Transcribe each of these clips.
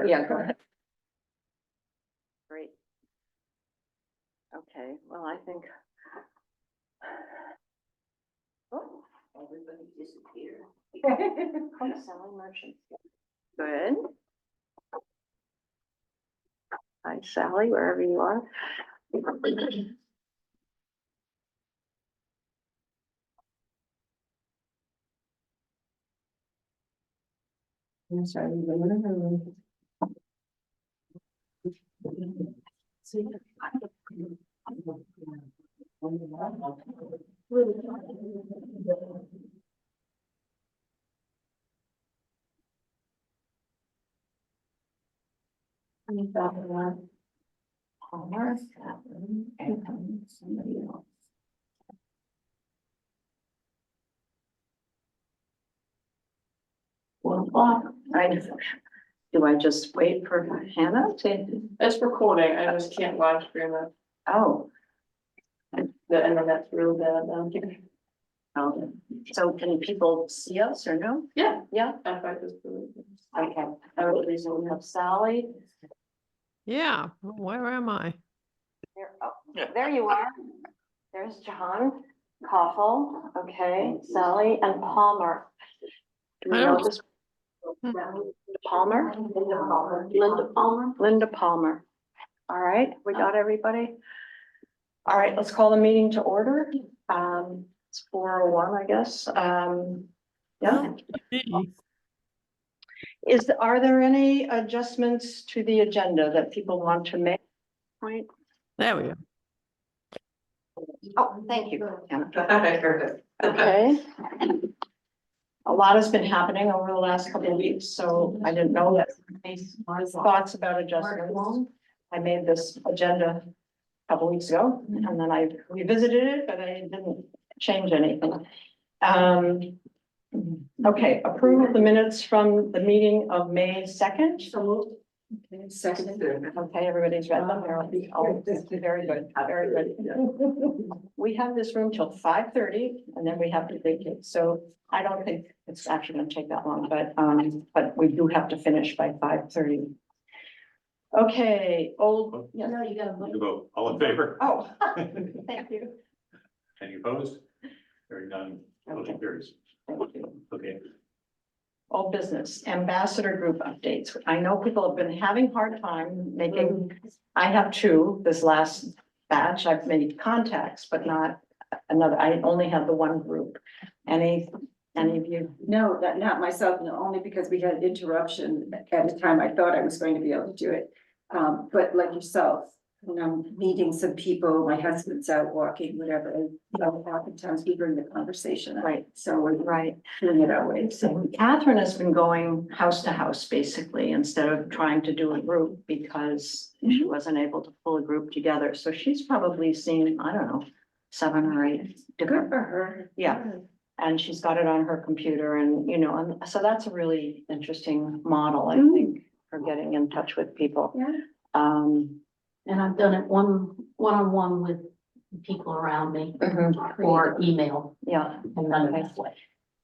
start. Yeah, go ahead. Great. Okay, well, I think. Oh, Everybody disappeared. Sally Merchant. Good. Hi, Sally, wherever you are. I'm sorry. Palmer, and somebody else. Do I just wait for Hannah to? It's recording, I just can't live stream it. Oh, The internet's real bad down here. oh, so can people see us or no? Yeah. Yeah, I find this really. okay. So we have Sally. Yeah, where am I? There you are. There's John Koffel, okay, Sally and Palmer. Do we I know don't- this? Palmer? Linda Palmer? Linda Palmer. All right, we got everybody? All right, let's call the meeting to order. It's 4:01, I guess. Yeah. Are there any adjustments to the agenda that people want to make? Point? There we go. Oh, thank you. Hannah. Okay. A lot has been happening over the last couple of weeks, so I didn't know that. Thoughts about adjustments. I made this agenda a couple weeks ago, and then I revisited it, but I didn't change anything. Okay, approval of the minutes from the meeting of May 2nd. Second. Okay, everybody's read them. Oh, very good, very good. We have this room till 5:30 and then we have to vacate. So I don't think it's actually gonna take that long, but we do have to finish by 5:30. Okay, yes. No, you gotta You vote. All in favor? Oh, thank you. Any opposed? Hearing none, motion carries. Thank you. Okay, Old business, ambassador group updates. I know people have been having hard time making, I have two, this last batch, I've made contacts, but not another, I only have the one group. Any of you? No, not myself, no, only because we had an interruption at the time I thought I was going to be able to do it. But like yourself, when I'm meeting some people, my husband's out walking, whatever, and oftentimes we bring the conversation up. Right. So we're Right. doing it our way, so. So Catherine has been going house to house basically instead of trying to do a group because she wasn't able to pull a group together. So she's probably seen, I don't know, 7 or 8 Good different, for her. yeah. And she's got it on her computer and, and so that's a really interesting model, I think, for getting in touch with people. Yeah. And I've done it one-on-one with people around me Mhm. or email Yeah, and none of way.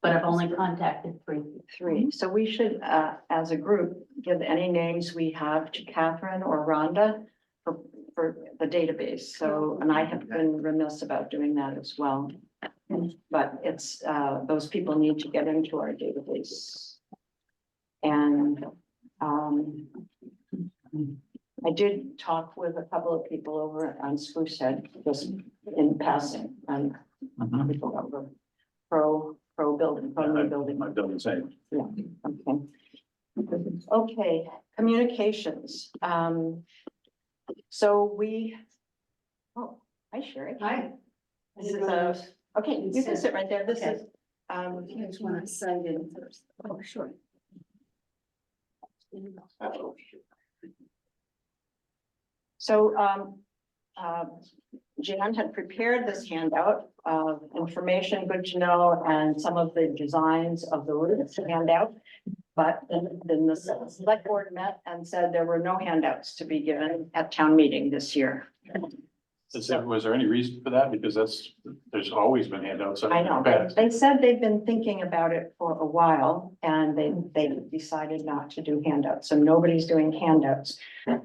But I've only contacted 3. 3. So we should, as a group, give any names we have to Catherine or Rhonda for the database. So, and I have been remiss about doing that as well. But it's, those people need to get into our database. And, I did talk with a couple of people over on Spruce Head, just in passing, and people that were pro building, pro new building. I've done the same. Yeah, okay. Okay, communications. So oh, hi Sherry. Hi. This is okay, you can sit right there. This Okay. is, I just want to sign in first. Oh, sure. so, Jan had prepared this handout of information, good to know, and some of the designs of the roof handout. But then the select board met and said there were no handouts to be given at town meeting this year. Was there any reason for that? Because there's always been handouts. I know, they said they've been thinking about it for a while and they decided not to do handouts, so nobody's doing handouts.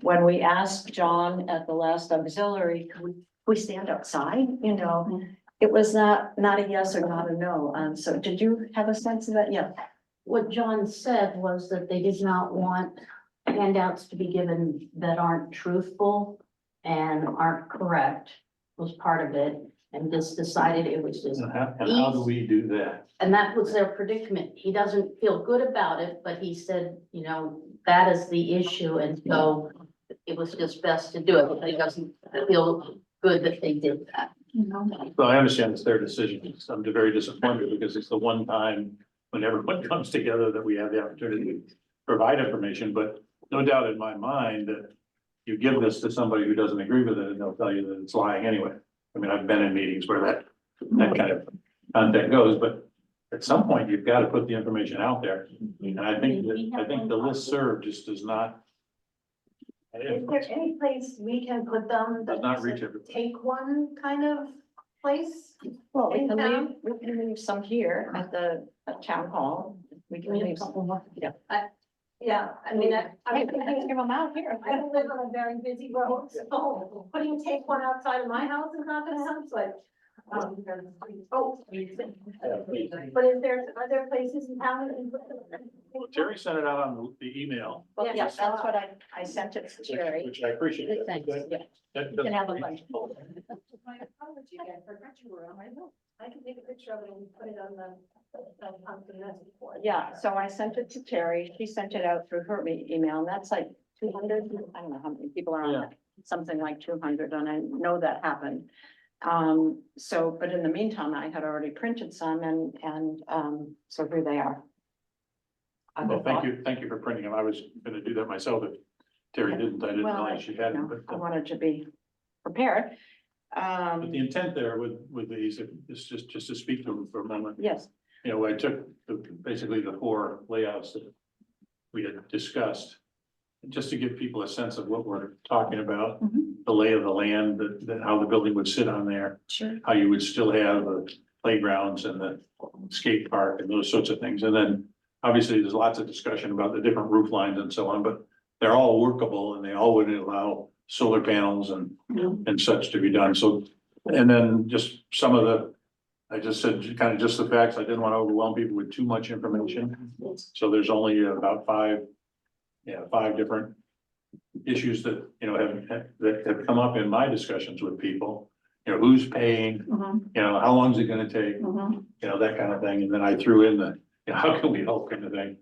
When we asked John at the last auxiliary, can we stand outside, you know? It was not a yes or not a no, so did you have a sense of that? Yeah. What John said was that they did not want handouts to be given that aren't truthful and aren't correct, was part of it, and just decided it was just. And how do we do that? And that was their predicament. He doesn't feel good about it, but he said, you know, that is the issue, and so it was just best to do it, but he doesn't feel good that they did that. Well, I understand it's their decision. I'm very disappointed because it's the one time when everyone comes together that we have the opportunity to provide information, but no doubt in my mind that you give this to somebody who doesn't agree with it and they'll tell you that it's lying anyway. I mean, I've been in meetings where that kind of content goes, but at some point you've got to put the information out there. And I think the listserv just does not. Is there any place we can put them? Does not reach everybody. Take one kind of place? Well, we can leave some here at the town hall. We can leave some. Yeah. Yeah, I mean, I can give them out here. I don't live on a very busy road, so putting take one outside of my house is not gonna help, but. Oh, but are there places in town? that can put them? Terry sent it out on the email. Well, Yeah. yes, that's what I sent it to Jerry. Which I appreciate. Thanks. Yeah. That You can have a doesn't- bunch. My apology, I forgot you were on my note. I can take a picture of it and put it on the message board. Yeah, so I sent it to Terry. She sent it out through her email, and that's like 200. I don't know how many people are on it. Something like 200, and I know that happened. So, but in the meantime, I had already printed some so here they are. Well, thank you for printing them. I was gonna do that myself if Terry didn't. I didn't Well, realize she hadn't, I but. wanted to be prepared. But the intent there with these is just to speak to them for a moment. Yes, You know, I took basically the 4 layouts that we had discussed. Just to give people a sense of what we're talking about, the lay of the land, how the building would sit on there. sure. How you would still have the playgrounds and the skate park and those sorts of things. And then obviously there's lots of discussion about the different roof lines and so on, but they're all workable and they all would allow solar panels and such to be done. So, and then just some of the, I just said kind of just the facts. I didn't want to overwhelm people with too much information. So there's only about 5 different issues that, you know, that have come up in my discussions with people. You know, who's paying, you know, how long is it gonna take, you know, that kind of thing. And then I threw in the, you know, how can we help kind of thing.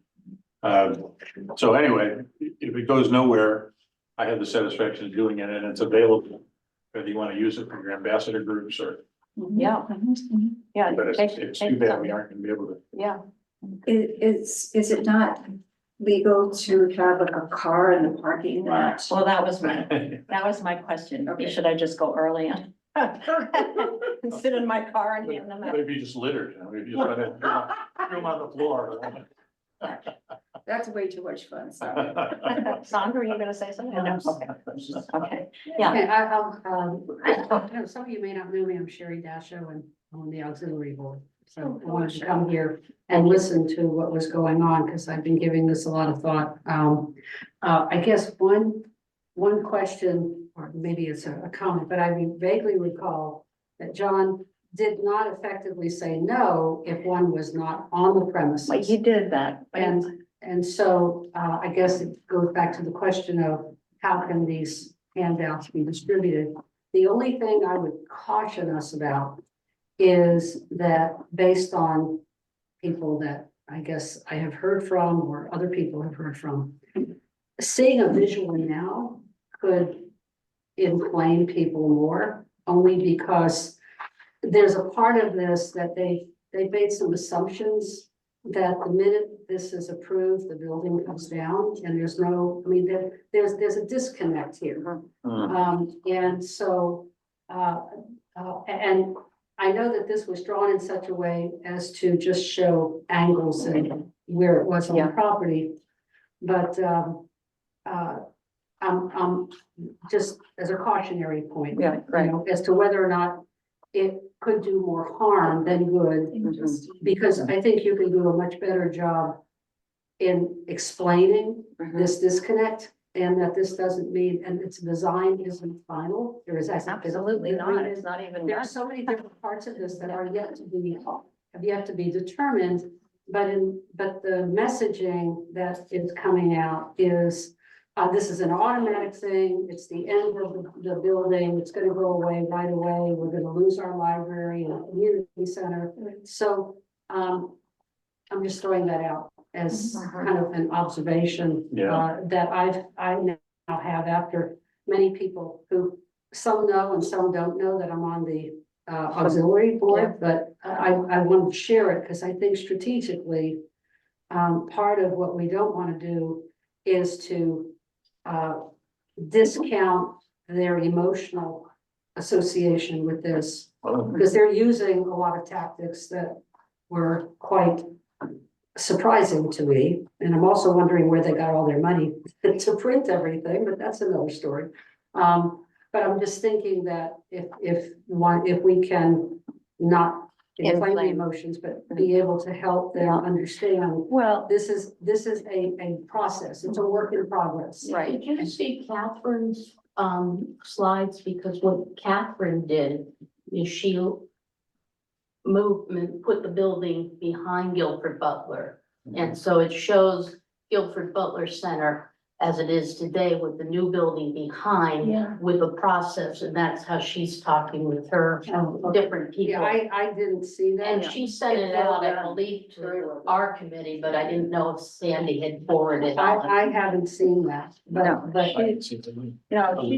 So anyway, if it goes nowhere, I have the satisfaction of doing it and it's available. Whether you want to use it for your ambassador groups or, Yeah, yeah. but it's too bad we aren't gonna be able to. Yeah, Is it not legal to have like a car in the parking lot? well, that was my question. Okay. Should I just go early and sit in my car and hand them out? But if you just littered, you know, if you just threw them on the floor. That's way too much fun, so. Sandra, are you gonna say something? No, okay, yeah, Okay, I know some of you may not know me, I'm Sherry Dasho and I'm on the auxiliary board. So I wanted to come here and listen to what was going on, because I've been giving this a lot of thought. I guess one question, or maybe it's a comment, but I vaguely recall that John did not effectively say no if one was not on the premises. like he did that. And so I guess it goes back to the question of how can these handouts be distributed? The only thing I would caution us about is that based on people that I guess I have heard from or other people have heard from, seeing a visual now could inflame people more, only because there's a part of this that they made some assumptions that the minute this is approved, the building comes down and there's no, I mean, there's a disconnect here. And so, and I know that this was drawn in such a way as to just show angles and where it was on the Yeah. property. But, just as a cautionary point. Yeah, you right. know, as to whether or not it could do more harm than good. Because I think you can do a much better job in explaining this disconnect. And that this doesn't mean, and its design isn't final, there is. Absolutely not. It's not even There done. are so many different parts of this that are yet to be, have yet to be determined. But the messaging that is coming out is, this is an automatic thing, it's the end of the building, it's gonna go away right away, we're gonna lose our library and community center. So, I'm just throwing that out as kind of an observation, Yeah. that I now have after many people who, some know and some don't know that I'm on the auxiliary board, but I want to share it because I think strategically, part of what we don't want to do is to discount their emotional association with this, because they're using a lot of tactics that were quite surprising to me. And I'm also wondering where they got all their money to print everything, but that's another story. But I'm just thinking that if we can not inflame the emotions, but be able to help them understand, Well, this is a process, it's a work in progress. right. Did you see Catherine's slides? Because what Catherine did is she put the building behind Guilford Butler. And so it shows Guilford Butler Center as it is today with the new building behind with the process. And that's how she's talking with her different Yeah, people. I didn't see that. And she sent it out, I believe, to our committee, but I didn't know if Sandy had forwarded it on. I haven't seen that, No. but She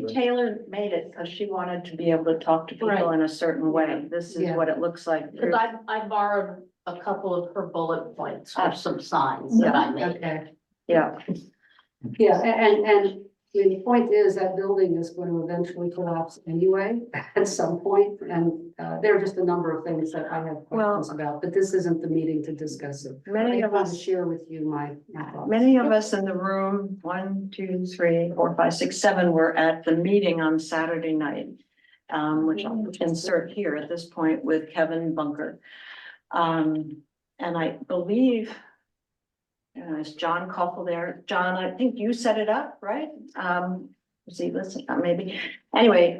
tailor-made it because she wanted to be able to talk to people Right. in a certain way. This is Yeah. what it looks like. Because I borrowed a couple of her bullet points for some signs that I made. okay. Yeah, Yeah, and the point is that building is going to eventually collapse anyway at some point, and there are just a number of things that I have questions about, but this isn't the meeting to discuss it. many I of want to us, share with you my thoughts. many of us in the room, 1, 2, 3, 4, 5, 6, 7, were at the meeting on Saturday night. Which I'll insert here at this point with Kevin Bunker. And I believe. Is John Koffel there? John, I think you set it up, right? Was he listening? Maybe. Anyway,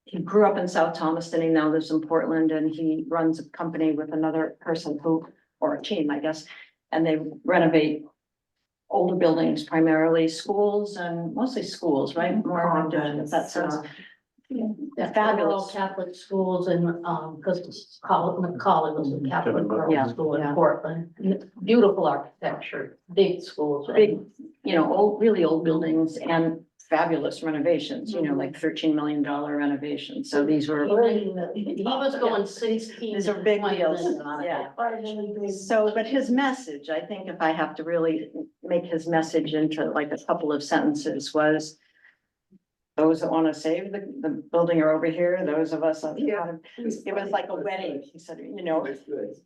he grew up in South Thomaston, he now lives in Portland, and he runs a company with another person or a team, I guess. And they renovate older buildings, primarily schools and mostly schools, right? More in that sense. They're All fabulous. Catholic schools and, because McCall was a Catholic Yeah, girls' school yeah. in Portland. Beautiful architecture, big schools. Big, really old buildings and fabulous renovations, like $13 million renovations. So these were, He was going 16. these are to big 20 deals. minutes on it. Yeah. So, but his message, I think if I have to really make his message into like a couple of sentences was, those that want to save the building are over here, those of us on the bottom. It was like a wedding. He said,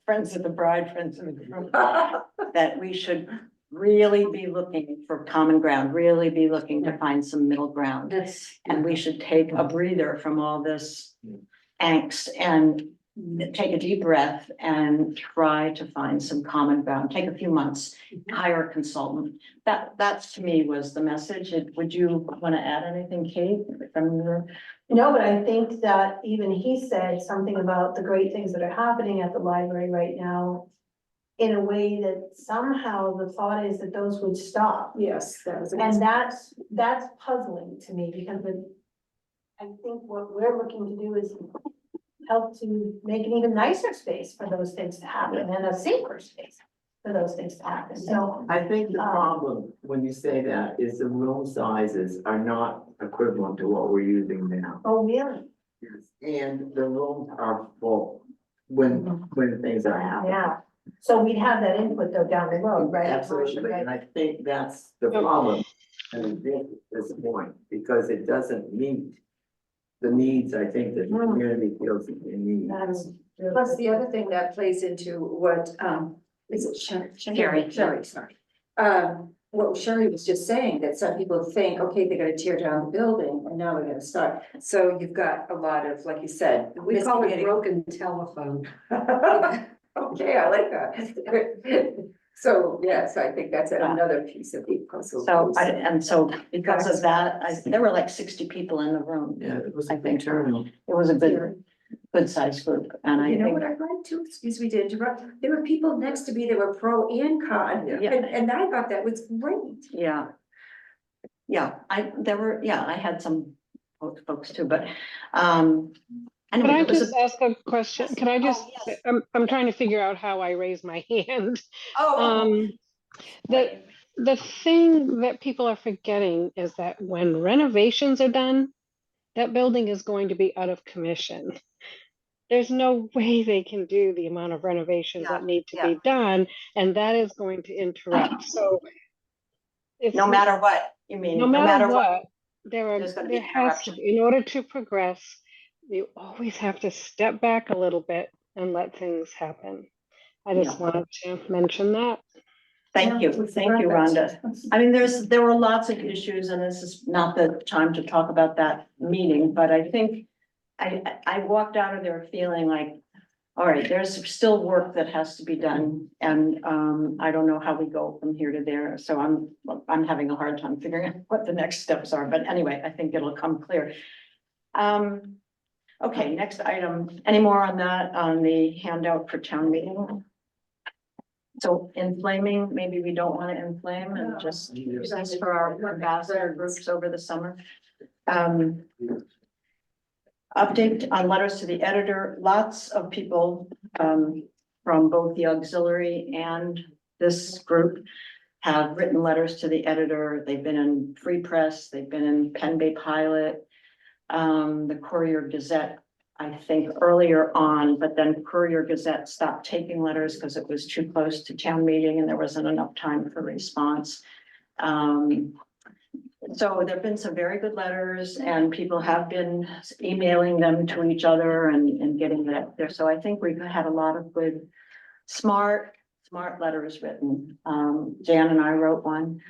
friends of the bride, friends of the groom, that we should really be looking for common ground, really be looking to find some middle ground. And we should take a breather from all this angst and take a deep breath and try to find some common ground. Take a few months, hire a consultant. That to me was the message. Would you want to add anything, Kate, from your? No, but I think that even he said something about the great things that are happening at the library right now. In a way that somehow the thought is that those would stop. Yes, that was. And that's puzzling to me because I think what we're looking to do is help to make an even nicer space for those things to happen and a safer space for those things to happen. So I think the problem when you say that is the room sizes are not equivalent to what we're using now. oh, really? And the rooms are full when things are happening. Yeah. So we'd have that input though down the road, right? Absolutely, and I think that's the problem at this point, because it doesn't meet the needs, I think, that the community feels that they need. Plus, the other thing that plays into what, is it Sherry? Sherry. Sherry, sorry. what Sherry was just saying, that some people think, okay, they're gonna tear down the building and now we're gonna start. So you've got a lot of, like you said. We call it miscommunication. broken telephone. Okay, I like that. So, yes, I think that's another piece of the puzzle. So because of that, there were like 60 people in the room. Yeah, it was I a big think. turnout. It was a good sized group, and I You know think, what I liked too, excuse me to interrupt, there were people next to me that were pro and con, Yeah. and I thought that was great. yeah. Yeah, I had some folks too, but, Can anyway, I it was just a. ask a question? Can I just, yes. I'm trying to figure out how I raise my hand. Oh. The thing that people are forgetting is that when renovations are done, that building is going to be out of commission. There's no way they can do the amount of renovations that need to be done, and that is going to interrupt. So if No matter what, you mean, no matter what, there's gonna be there has to, interruption. in order to progress, you always have to step back a little bit and let things happen. I just wanted to mention that. Thank you, Rhonda. I mean, there were lots of issues, and this is not the time to talk about that meeting, but I think I walked out of there feeling like, all right, there's still work that has to be done, and I don't know how we go from here to there, so I'm having a hard time figuring out what the next steps are, but anyway, I think it'll come clear. Okay, next item. Any more on that, on the handout for town meeting? So inflaming, maybe we don't want to inflame and just use this for our ambassador groups over the summer. Update on letters to the editor. Lots of people from both the auxiliary and this group have written letters to the editor. They've been in Free Press, they've been in Penn Bay Pilot, the Courier Gazette, I think earlier on, but then Courier Gazette stopped taking letters because it was too close to town meeting and there wasn't enough time for response. So there've been some very good letters and people have been emailing them to each other and getting that there. So I think we've had a lot of good, smart letters written. Jan and I wrote one.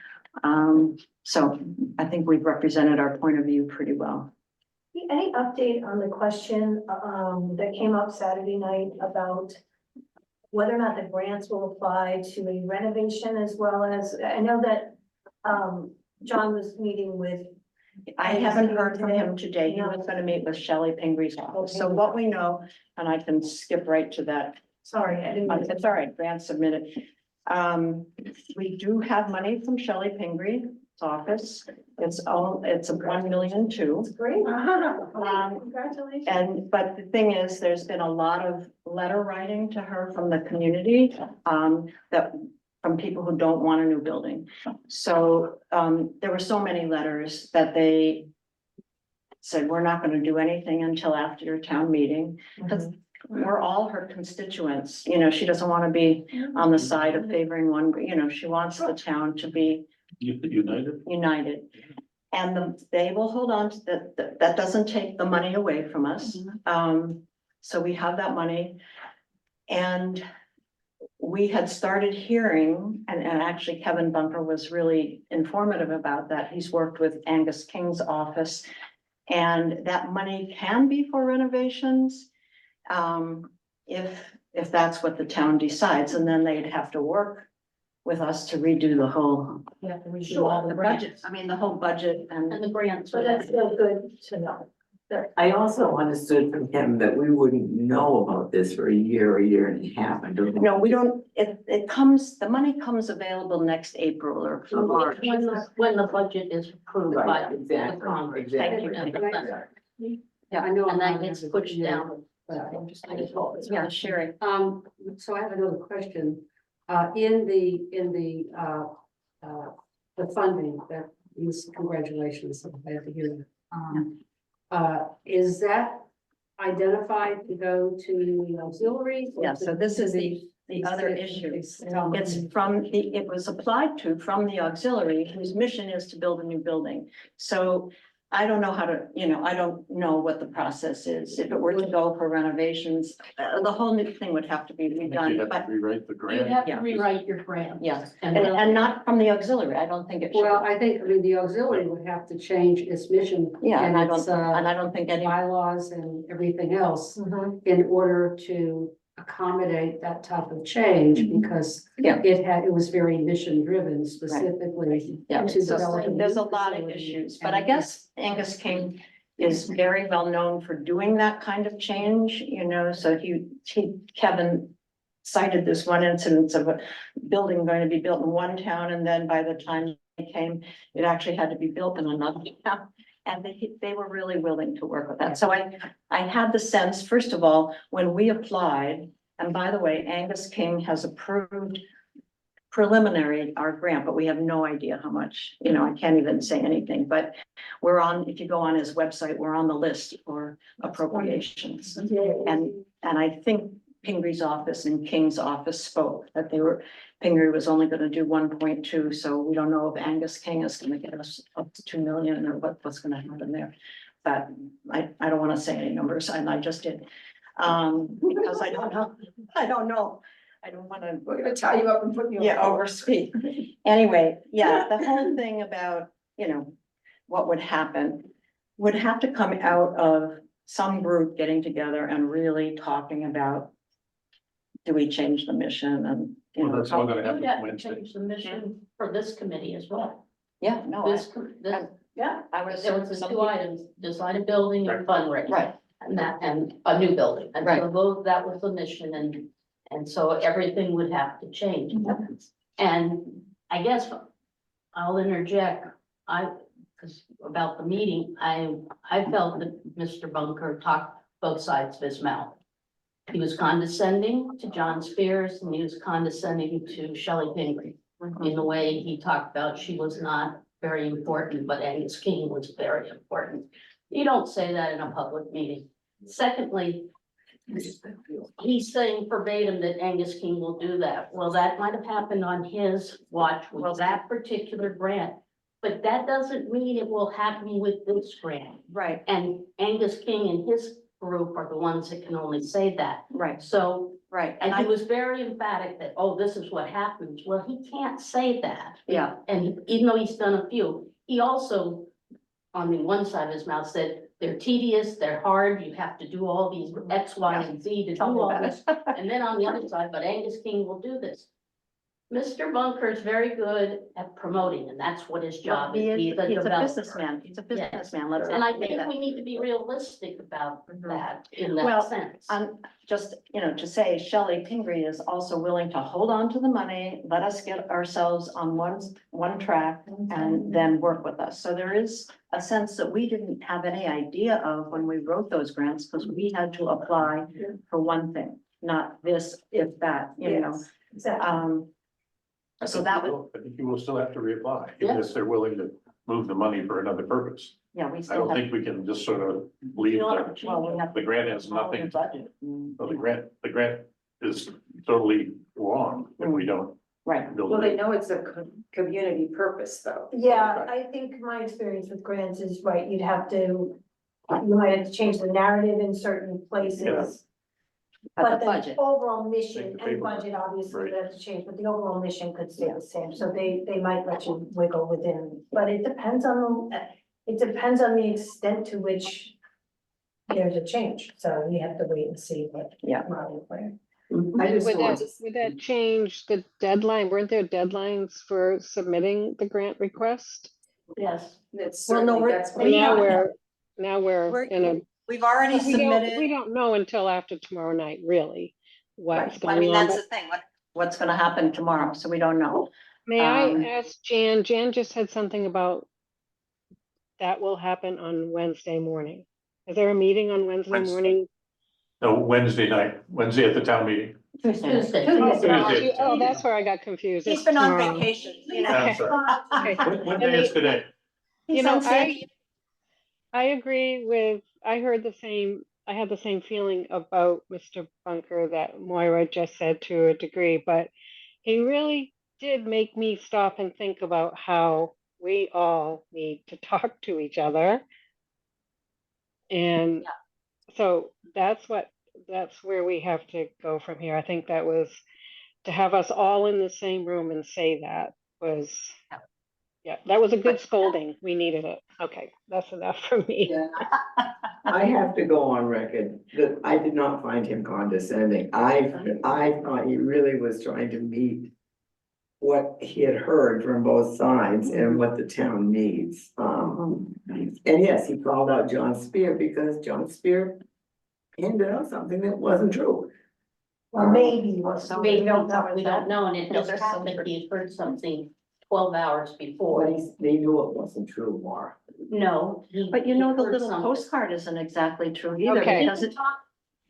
So I think we've represented our point of view pretty well. Any update on the question that came up Saturday night about whether or not the grants will apply to a renovation as well as, I know that John was meeting with. I haven't heard from him today. He was gonna meet with Shelley Pingree's office. So what we know, and I can skip right to that. Sorry, I didn't. It's all right, grant submitted. We do have money from Shelley Pingree's office. It's a 1 million too. Great. Congratulations. But the thing is, there's been a lot of letter writing to her from the community, from people who don't want a new building. So, there were so many letters that they said, we're not gonna do anything until after your town meeting. Because we're all her constituents, she doesn't want to be on the side of favoring one, she wants the town to be united. And they will hold on to that doesn't take the money away from us. So we have that money. And we had started hearing, and actually Kevin Bunker was really informative about that. He's worked with Angus King's office. And that money can be for renovations. If that's what the town decides, and then they'd have to work with us to redo the whole. You have to redo all the budget, I mean, the whole budget and and, the grants. So that's still good to know. I also understood from him that we wouldn't know about this for a year and a half. I don't know. no, we don't, it comes, the money comes available next April or March. When the budget is approved by Right, the exactly, Congress. exactly. And the Senate. Yeah, I know. And I'm that not gets gonna pushed do that, down. but, Yeah, Sherry. So I have another question. In the funding that is, congratulations, I'm glad to hear that. Is that identified to go to the auxiliary? Yeah, so this is the other issue. It's it was applied to from the auxiliary whose mission is to build a new building. So I don't know how to, I don't know what the process is. If it were to go for renovations, the whole new thing would have to be I think you redone, have but to rewrite the You grant. have to Yeah. rewrite your grant. yes, And and not from the auxiliary. I don't think it should. Well, I think, I mean, the auxiliary would have to change its mission. Yeah, and I its, don't, and I don't think any, bylaws and everything else Mhm. in order to accommodate that type of change, because Yeah. it was very mission driven specifically. yeah, to so develop there's a new lot of facility. issues, but I guess Angus King is very well known for doing that kind of change, so Kevin cited this one incident of a building going to be built in one town, and then by the time it came, it actually had to be built in another town. And they were really willing to work with that. So I had the sense, first of all, when we applied, and by the way, Angus King has approved preliminary our grant, but we have no idea how much, I can't even say anything, but we're on, if you go on his website, we're on the list for appropriations. And I think Pingree's office and King's office spoke that Pingree was only gonna do 1.2, so we don't know if Angus King is gonna get us up to 2 million or what's gonna happen there. But I don't wanna say any numbers, and I just did. Because I don't know, I don't wanna. We're gonna tie you up and put you. Yeah, overspeed. Anyway, yeah, the whole thing about, what would happen would have to come out of some group getting together and really talking about, do we change the mission and, Well, that's all how- gonna you happen would have to Wednesday. change the mission for this committee as well. yeah, no, I- This, Yeah, I would there assume was some two people- items, design a building and fundraising. Right, And a new building, and Right. so those, that was the mission, and so everything would have to change. And I guess I'll interject, because about the meeting, I felt that Mr. Bunker talked both sides of his mouth. He was condescending to John Spears, and he was condescending to Shelley Pingree. In the way he talked about she was not very important, but Angus King was very important. You don't say that in a public meeting. Secondly, he's saying verbatim that Angus King will do that. Well, that might have happened on his watch with that particular grant. But that doesn't mean it will happen with this grant. right, And Angus King and his group are the ones that can only say that. right, So, right. and he was very emphatic that, oh, this is what happens. Well, he can't say that. Yeah. And even though he's done a few, he also, on the one side of his mouth, said, they're tedious, they're hard, you have to do all these X, Y, and Z to do Tell me all about this. And then on the other side, but Angus King will do this. Mr. Bunker is very good at promoting, and that's what his job is. He's a He's a developer. businessman, let's And I not make think that. we need to be realistic about Mhm. that in Well, that sense. Just, to say Shelley Pingree is also willing to hold on to the money, let us get ourselves on one track and then work with us. So there is a sense that we didn't have any idea of when we wrote those grants, because we had to apply for one thing, not this, if that, yes, exactly. So that was, I think you will still have to reapply, Yeah. unless they're willing to move the money for another purpose. yeah, we I still don't have. think we can just sort of leave Well, the grant has follow the nothing, budget. well, the grant is totally wrong if we don't Right, build Well, they it. know it's a community purpose, though. Yeah, I think my experience with grants is right, you might have to change the narrative in certain places. but But the the budget, overall Make mission the and paper. budget obviously Right. would have to change, but the overall mission could stay the same, so they might let you wiggle within. But it depends on the extent to which there's a change, so you have to wait and see what. Yeah. Molly plans. I just Would want that change the deadline? Weren't there deadlines for submitting the grant request? Yes. It's Well, no, certainly, we're- that's And what. now we're We're- in a, we've already we submitted. don't know until after tomorrow night, really, what's Right, I mean, going on. that's the thing, what's gonna happen tomorrow, so we don't know. May I um, ask Jan, Jan just said something about that will happen on Wednesday morning. Is there a meeting on Wednesday Wednesday. morning? No, Wednesday night, Wednesday at the town meeting. Tuesday. Tuesday. Oh, that's where I got confused. He's It's been on tomorrow. vacation, I'm sorry. Okay. What day is today? You know, I agree with, I had the same feeling about Mr. Bunker that Moira just said to a degree, but he really did make me stop and think about how we all need to talk to each other And so that's where we have to go from here. I think that was, to have us all in the same room and say that was, yeah, that was a good scolding. We needed it. Okay, that's enough for me. Yeah. I have to go on record that I did not find him condescending. I thought he really was trying to meet what he had heard from both sides and what the town needs. And yes, he called out John Spear because John Spear handed out something that wasn't true. Or maybe was somebody. We don't know, and it just happened that he heard something 12 hours But before. they knew it wasn't true, Maura. No. But you know, the he heard little something. postcard isn't exactly true either, Okay. because it,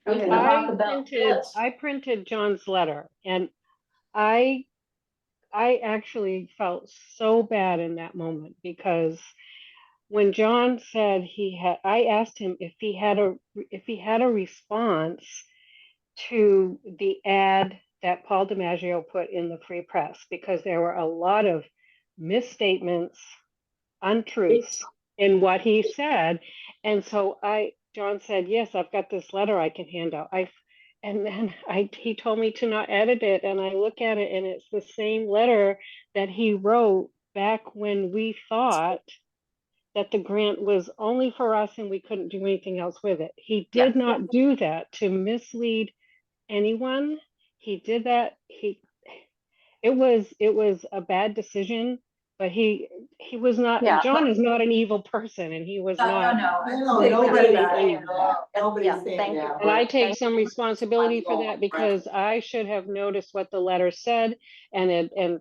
We can Okay. talk about this. I printed John's letter, and I actually felt so bad in that moment, because when John said I asked him if he had a response to the ad that Paul DiMaggio put in the Free Press, because there were a lot of misstatements, untruths in what he said. And so John said, yes, I've got this letter I can hand out. And then he told me to not edit it, and I look at it and it's the same letter that he wrote back when we thought that the grant was only for us and we couldn't do anything else with it. He did not do that to mislead anyone. He did that. It was a bad decision, but he was not, Yeah. John is not an evil person, and he was not. No, Thank nobody's you. saying that. Nobody's Yeah, saying thank you. that. And I but- take some responsibility for that, because I should have noticed what the letter said and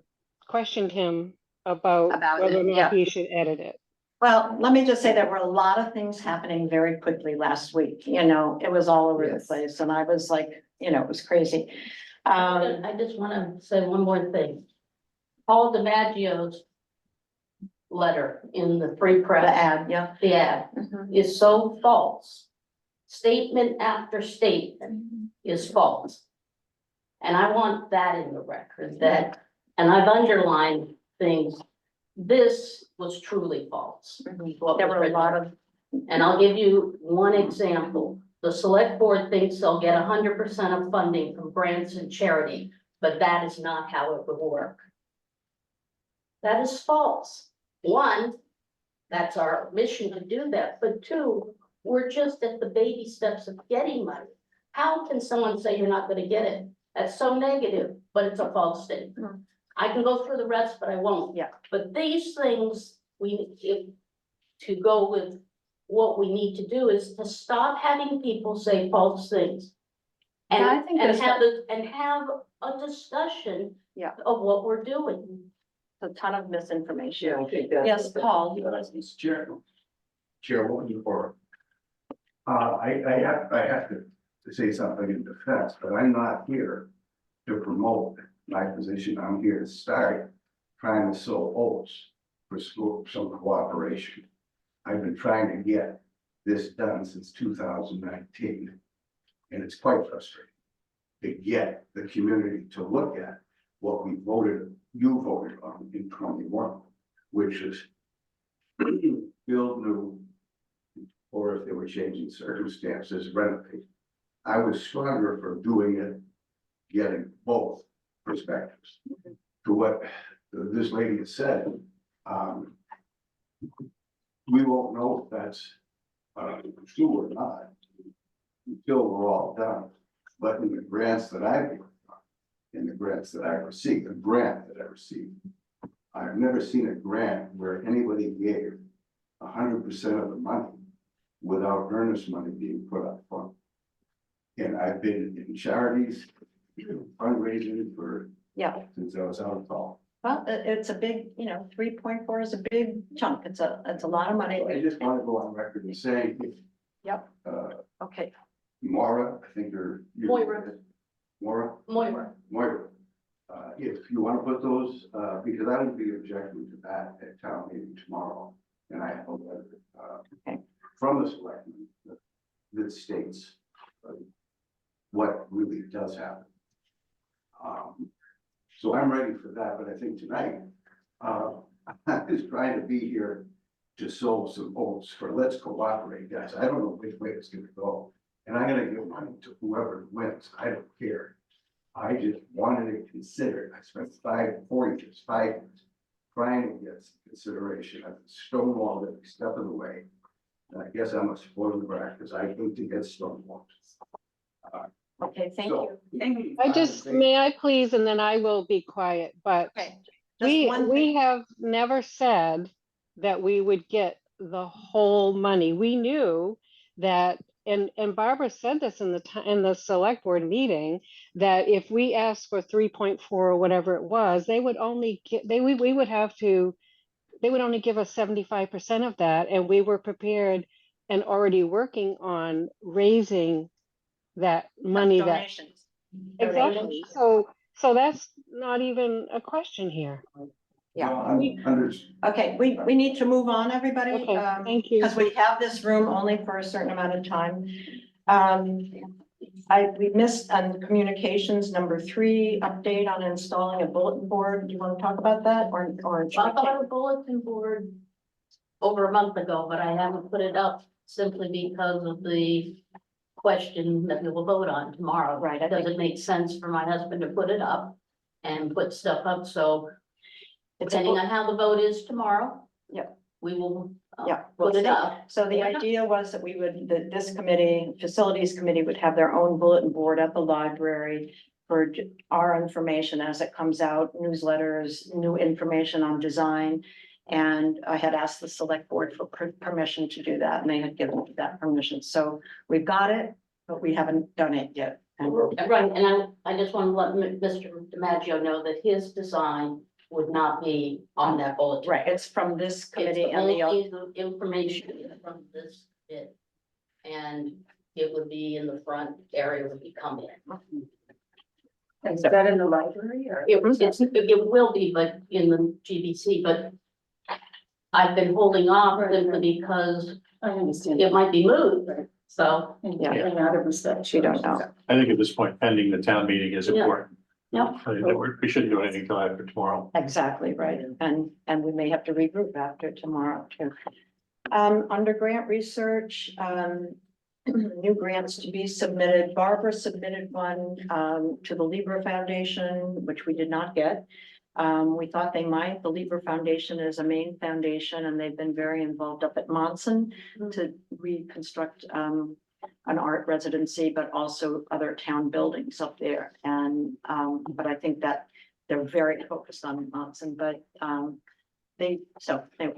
questioned him about About whether or it, not yeah. he should edit it. well, let me just say there were a lot of things happening very quickly last week, you know, it was all over the Yes. place, and I was like, you know, it was crazy. I just want to say one more thing. Paul DiMaggio's letter in the Free The Press, ad, yeah. the ad, is so false. Statement after statement is false. And I want that in the record, that, and I've underlined things, this was truly false. what There was were a written. lot of, And I'll give you one example. The select board thinks they'll get 100% of funding from grants and charity, but that is not how it would work. That is false. One, that's our mission to do that, but two, we're just at the baby steps of getting money. How can someone say you're not gonna get it? That's so negative, but it's a false statement. I can go through the rest, but I won't. Yeah. But these things, to go with what we need to do is to stop having people say false things. And, Yeah, I think and there's have a discussion Yeah. of what we're doing. a ton of misinformation. Yeah, I think that's. Yes, Paul. Mr. Chairwoman, or, I have to say something in defense, but I'm not here to promote my position. I'm here to start trying to sow oats for some cooperation. I've been trying to get this done since 2019, and it's quite frustrating to get the community to look at what you voted on in 21, which is build new, or if they were changing circumstances, renovate. I was stronger for doing it, getting both perspectives. To what this lady has said, we won't know if that's true or not until we're all done. But in the grants that I've worked on, in the grants that I received, I've never seen a grant where anybody gave 100% of the money without earnest money being put up front. And I've been in charities, fundraising Yeah, since I was out of college. well, it's a big, 3.4 is a big chunk. It's a lot of money. I just want to go on record and say, Yep. uh, Okay, Maura, I think Moira. Moira, if you want to put those, because I would be objecting to that at town meeting tomorrow. And I have a letter, Okay. from the selectmen that states what really does happen. So I'm ready for that, but I think tonight, I was trying to be here to sow some oats for let's cooperate, guys. I don't know which way it's gonna go. And I'm gonna give money to whoever wins. I don't care. I just wanted to consider, I spent 4 years, 5 years, trying to get some consideration. I've stonewalled every step of the way. And I guess I'm a spoiled brat because I hate to get stonewalled. Okay, thank So- you. May I please, and then I will be quiet, but Okay. Just one we thing. have never said that we would get the whole money. We knew that, and Barbara said this in the select board meeting, that if we asked for 3.4 or whatever it was, they would only get, we would have to, they would only give us 75% of that, and we were prepared and already working on raising that money that. Donations. Exactly. So that's not even a question here. Yeah. No, I'm under, Okay, we need to move on, everybody. Okay, thank you. Because we have this room only for a certain amount of time. We missed on communications, number 3, update on installing a bulletin board. Do you want to talk about that or? I thought a bulletin board over a month ago, but I haven't put it up simply because of the question that we will vote on tomorrow. Right. Does it make sense for my husband to put it up and put stuff up? So depending on how the vote is tomorrow. Yep. We will Yeah, we'll put it see. up. So the idea was that this committee, facilities committee would have their own bulletin board at the library for our information as it comes out, newsletters, new information on design. And I had asked the select board for permission to do that, and they had given that permission. So we've got it, but we haven't done it yet. And Right, and I just want to let Mr. DiMaggio know that his design would not be on that bulletin. right, it's from this It's committee and the, only the information from this bit. And it would be in the front area when you come in. Is that in the library or? It will be, but in the GBC, but I've been holding off simply because I understand. it might be moved, so. Yeah. And out of respect. we don't know. I think at this point, pending the town meeting is Yeah. important. Yep. We shouldn't do anything until after tomorrow. Exactly, right, and we may have to regroup after tomorrow too. Under grant research, new grants to be submitted. Barbara submitted one, to the Libra Foundation, which we did not get. We thought they might. The Libra Foundation is a main foundation and they've been very involved up at Monson to reconstruct, an art residency, but also other town buildings up there. And, but I think that they're very focused on Monson, but, anyway,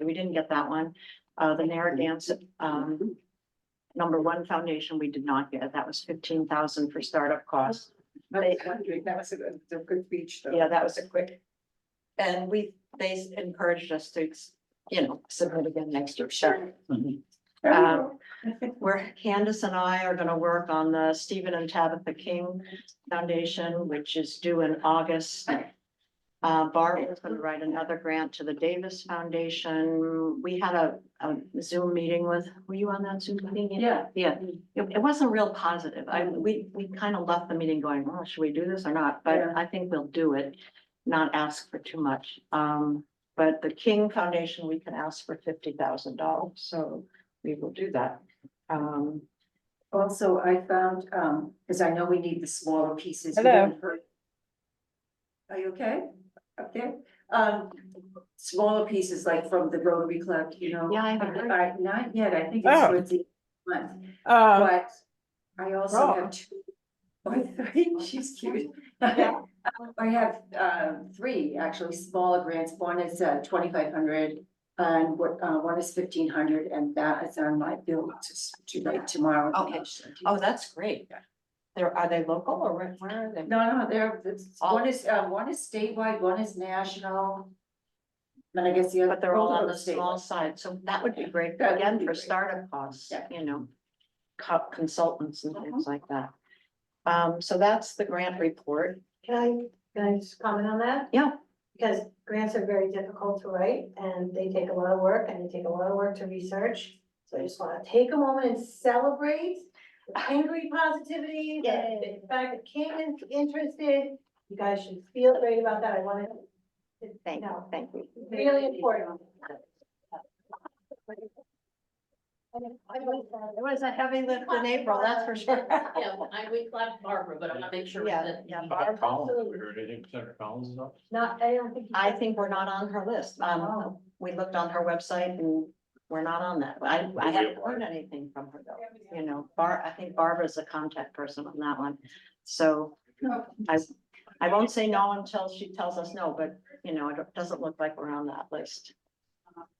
we didn't get that one. The Narragansett, number 1 foundation, we did not get. That was 15,000 for startup costs. That was a good speech though. Yeah, that was a quick. And they encouraged us to, submit again next year. Sure. Where Candace and I are gonna work on the Stephen and Tabitha King Foundation, which is due in August. Barbara's gonna write another grant to the Davis Foundation. We had a Zoom meeting with, were you on that Zoom meeting? Yeah. Yeah, it wasn't real positive. We kind of left the meeting going, oh, should we do this or not? But Yeah. I think we'll do it, not ask for too much. But the King Foundation, we can ask for $50,000, so we will do that. Also, I found, because I know we need the smaller pieces. We Hello. haven't heard- Are you okay? Okay, smaller pieces like from the Rotary Club, Yeah, I haven't heard. Not yet, I think it's Oh. towards the month, but I also have 2 or 3, she's cute. I have 3 actually smaller grants. One is 2,500 and one is 1,500, and that is on my bill to write tomorrow. Okay. Oh, that's great. Are they local or where are they? No, one is statewide, one is national. And I guess the other. But they're all both on are the small statewide. side, so that would be great, That would again, be for great. startup costs, Yeah. consultants and things like that. So that's the grant report. Can I just comment on that? Yeah. Because grants are very difficult to write and they take a lot of work and they take a lot of work to research. So I just want to take a moment and celebrate the angry positivity, the fact that Kim is interested. You guys should feel great about that. I want to. Thank you. Really important. It was a heavy lift in April, that's for sure. Yeah, we clapped Barbara, but I want to make sure Yeah, that. yeah, About Collins, we heard anything, Senator Collins is up? Not, I don't think. I think we're not on her list. We looked on her website and we're not on that. I haven't heard anything from her though. You know, I think Barbara's a contact person on that one. So I won't say no until she tells us no, but you know, it doesn't look like we're on that list.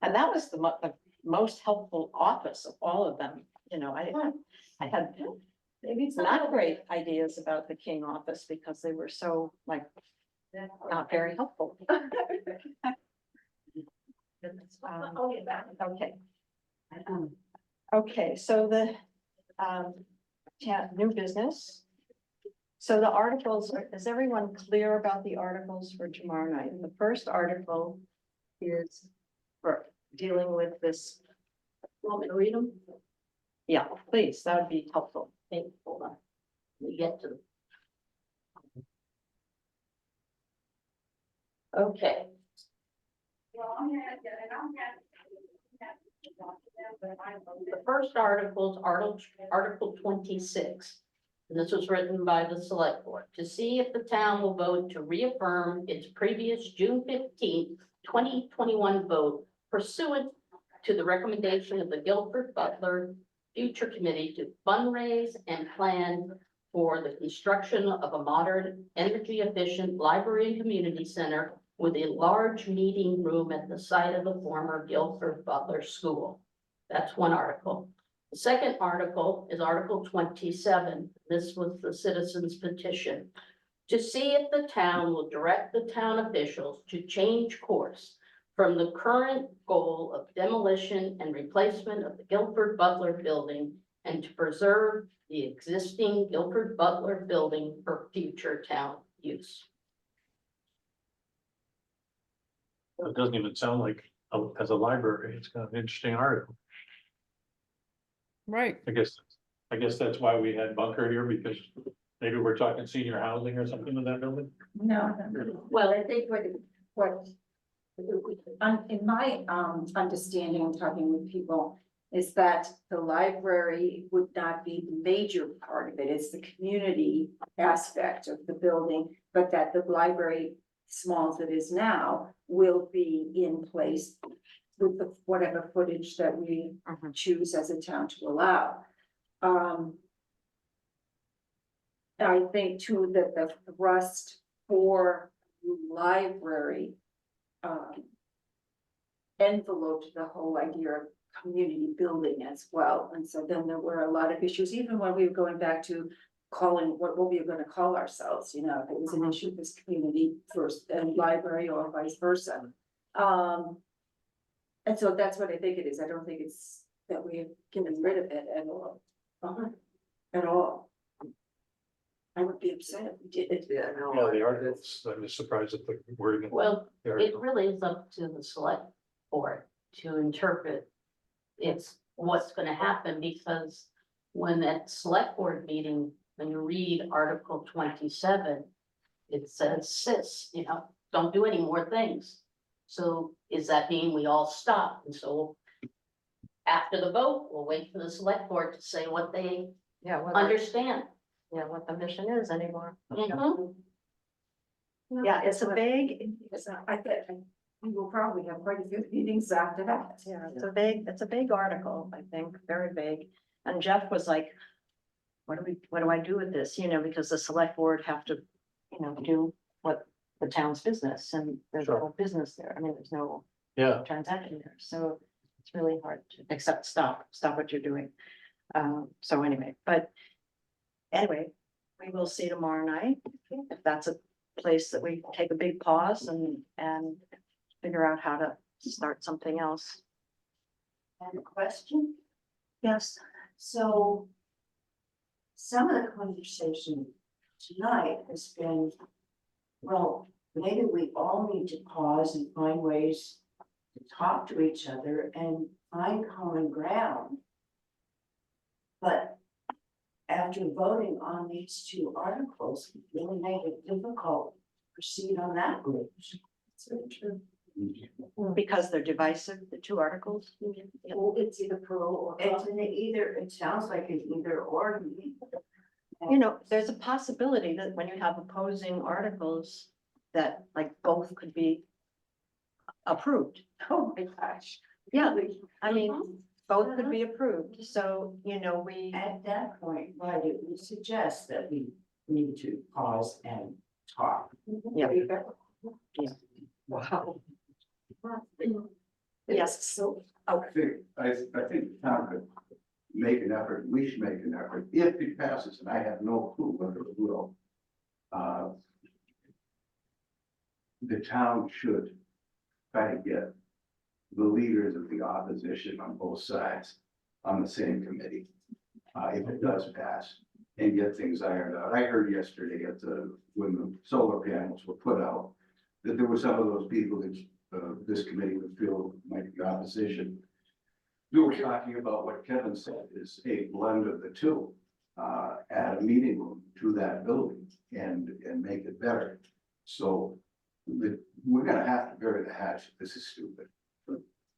And that was the most helpful office of all of them. You know, I had Maybe it's not great ideas about the King office because they were so like not very helpful. I'll get back. Okay. Okay, so the new business. So the articles, is everyone clear about the articles for tomorrow night? The first article is for dealing with this. Want me to read them? Yeah, please, that would be helpful. Hey, hold on. We get to them. Okay. The first article is Article 26. And this was written by the select board to see if the town will vote to reaffirm its previous June 15th, 2021 vote pursuant to the recommendation of the Guilford Butler Future Committee to fundraise and plan for the construction of a modern, energy efficient library and community center with a large meeting room at the site of the former Guilford Butler School. That's one article. The second article is Article 27. This was the citizens petition to see if the town will direct the town officials to change course from the current goal of demolition and replacement of the Guilford Butler building and to preserve the existing Guilford Butler building for future town use. It doesn't even sound like, as a library, it's kind of an interesting article. Right. I guess that's why we had Bunker here, because maybe we're talking senior housing or something with that building. No, well, I think in my understanding, talking with people, is that the library would not be the major part of it. It's the community aspect of the building, but that the library, small as it is now, will be in place with the whatever footage that we choose as a town to allow. I think too that the thrust for library enveloped the whole idea of community building as well. And so then there were a lot of issues, even when we were going back to calling what we were going to call ourselves, you know, if it was an issue, this community first and library or vice versa. And so that's what I think it is. I don't think it's that we have given rid of it at all. At all. I would be upset if we did it. Yeah, no. Yeah, the articles, I'm just surprised at the wording. Well, The it article. really is up to the select board to interpret what's gonna happen, because when that select board meeting, when you read Article 27, it says, you know, don't do any more things. So is that mean we all stop? And so after the vote, we'll wait for the select board to say what they understand. What the mission is anymore. Mhm. Yeah, it's a vague, I bet we will probably have quite a few meetings after that. yeah, it's a vague article, I think, very vague. And Jeff was like, what do I do with this? You know, because the select board have to, you know, do what the town's business, and there's no business there. I mean, there's no Yeah, transaction there, so it's really hard to, except stop what you're doing. So anyway, we will see tomorrow night, if that's a place that we take a big pause and figure out how to start something else. And a question, Yes, so some of the conversation tonight has been, well, maybe we all need to pause and find ways to talk to each other and find common ground. But after voting on these two articles, it really made it difficult to proceed on that route. It's very true. Because they're divisive, the two articles? Well, it's either pro or. It's an either, it sounds like an either or. You know, there's a possibility that when you have opposing articles, that like both could be approved. Oh my gosh. Yeah, I mean, both could be approved, so, you know, we, At that point, why do we suggest that we need to pause and talk? yeah, Wow. yes, So. I think the town could make an effort, we should make an effort, if it passes, and I have no clue whether it will. The town should try to get the leaders of the opposition on both sides on the same committee. If it does pass, and get things ironed out. I heard yesterday when the solar panels were put out, that there were some of those people that this committee would feel might be opposition. We were talking about what Kevin said is a blend of the two, at a meeting room to that building and make it better. So we're gonna have to bury the hatchet. This is stupid.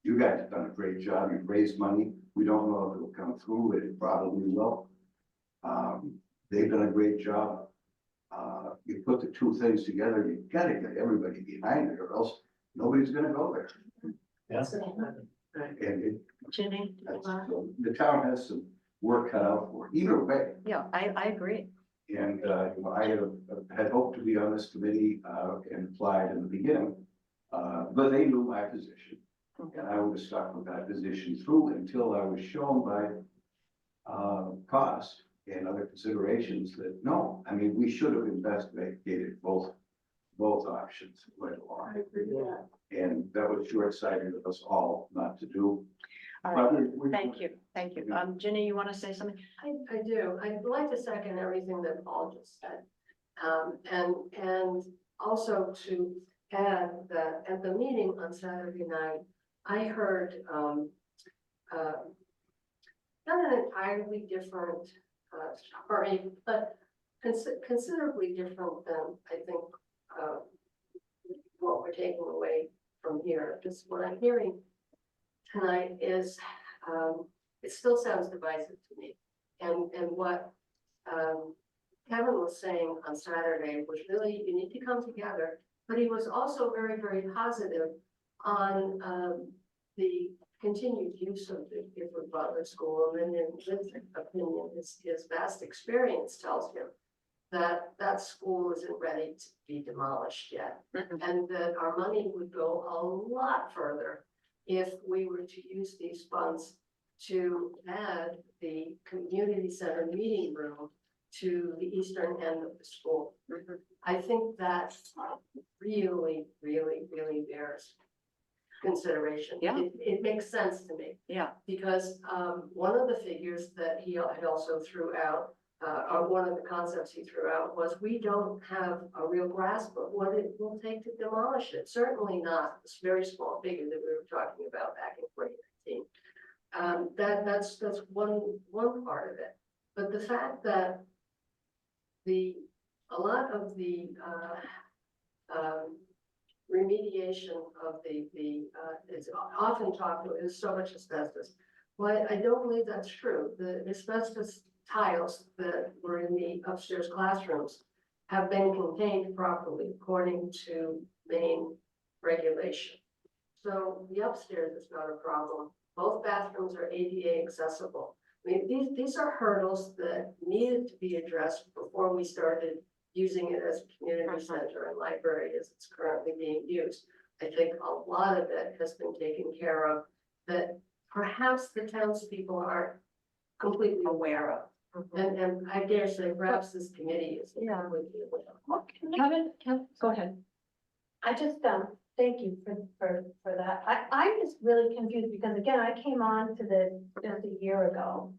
You guys have done a great job. You've raised money. We don't know if it'll come through. It probably will. They've done a great job. You put the two things together, you gotta get everybody behind it or else nobody's gonna go there. And Ginny, the town has some work cut out for it. Either way. yeah, I agree. And, you know, I had hoped to be on this committee, and applied in the beginning. But they knew my position. And I would have stuck with that position through until I was shown by, cost and other considerations that, no, I mean, we should have investigated both options right along. And that was short-sighted of us all not to do. All But right, we- thank you. Ginny, you want to say something? I do. I'd like to second everything that Paul just said. And also to add that at the meeting on Saturday night, I heard, not an entirely different, story, but considerably different than I think, what we're taking away from here. Just what I'm hearing tonight is, it still sounds divisive to me. And what, Kevin was saying on Saturday was really, you need to come together, but he was also very, very positive on, the continued use of the Gifford Butler School. And in his opinion, his vast experience tells him that that school isn't ready to be demolished yet. And that our money would go a lot further if we were to use these funds to add the community center meeting room to the eastern end of the school. I think that really, really, really bears consideration. Yeah. It makes sense to me. Yeah. Because one of the figures that he had also threw out, or one of the concepts he threw out was we don't have a real grasp of what it will take to demolish it. Certainly not this very small figure that we were talking about back in 2019. That's one part of it. But the fact that a lot of the remediation of it's often talked about is so much asbestos. Well, I don't believe that's true. The asbestos tiles that were in the upstairs classrooms have been contained properly according to Maine regulation. So the upstairs is not a problem. Both bathrooms are ADA accessible. I mean, these are hurdles that needed to be addressed before we started using it as a community center and library as it's currently being used. I think a lot of it has been taken care of that perhaps the townspeople aren't completely aware of. And I dare say perhaps this committee is completely aware of. Kevin, go ahead. I just, thank you for that. I'm just really confused because again, I came on to this just a year ago.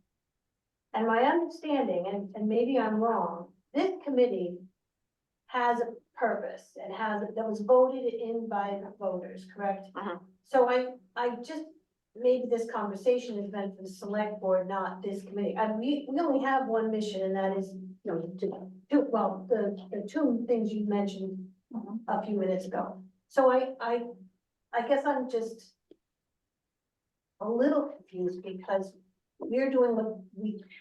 And my understanding, and maybe I'm wrong, this committee has a purpose and that was voted in by the voters, correct? So I just, maybe this conversation is meant for the select board, not this committee. And we only have one mission, and that is, you know, the two things you mentioned a few minutes ago. So I I guess I'm just a little confused because we're doing what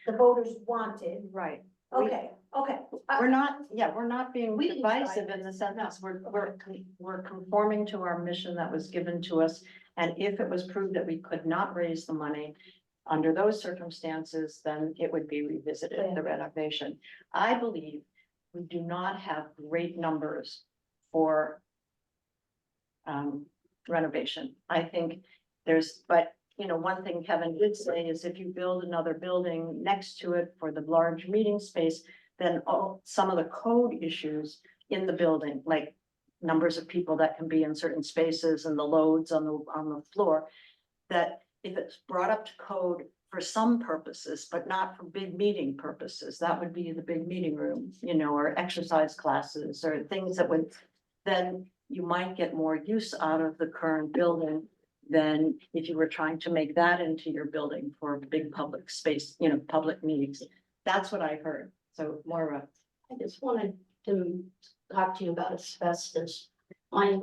the voters wanted. Right. Okay, okay. We're not being We didn't divisive try in the sense, we're conforming to our mission that was given to us. And if it was proved that we could not raise the money under those circumstances, then it would be revisited, the renovation. I believe we do not have great numbers for renovation. I think but you know, one thing Kevin did say is if you build another building next to it for the large meeting space, then some of the code issues in the building, like numbers of people that can be in certain spaces and the loads on the floor, that if it's brought up to code for some purposes, but not for big meeting purposes, that would be the big meeting room, you know, or exercise classes or things that would, then you might get more use out of the current building than if you were trying to make that into your building for big public space, you know, public meetings. That's what I heard. So Maura. I just wanted to talk to you about asbestos. My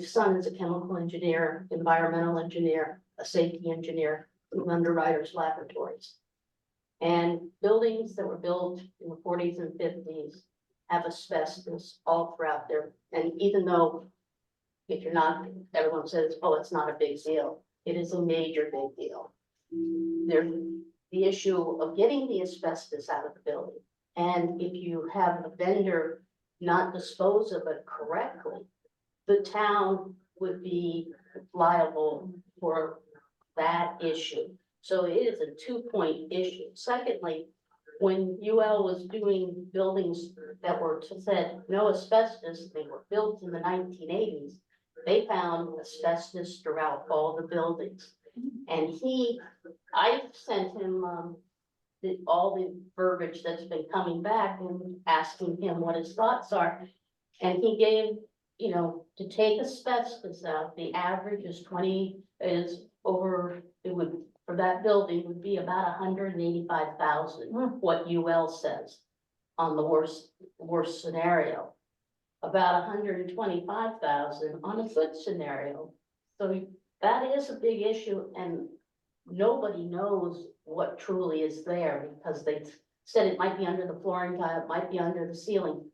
son is a chemical engineer, environmental engineer, a safety engineer with Underwriters Laboratories. And buildings that were built in the 40s and 50s have asbestos all throughout there. And even though if you're not, everyone says, oh, it's not a big deal. It is a major big deal. There's the issue of getting the asbestos out of the building. And if you have a vendor not dispose of it correctly, the town would be liable for that issue. So it is a 2-point issue. Secondly, when UL was doing buildings that were said no asbestos, they were built in the 1980s. They found asbestos throughout all the buildings. And I sent him all the verbiage that's been coming back and asking him what his thoughts are. And he gave, you know, to take asbestos out, the average is for that building would be about 185,000, what UL says on the worst scenario. About 125,000 on a good scenario. So that is a big issue and nobody knows what truly is there because they said it might be under the flooring tile, it might be under the ceiling.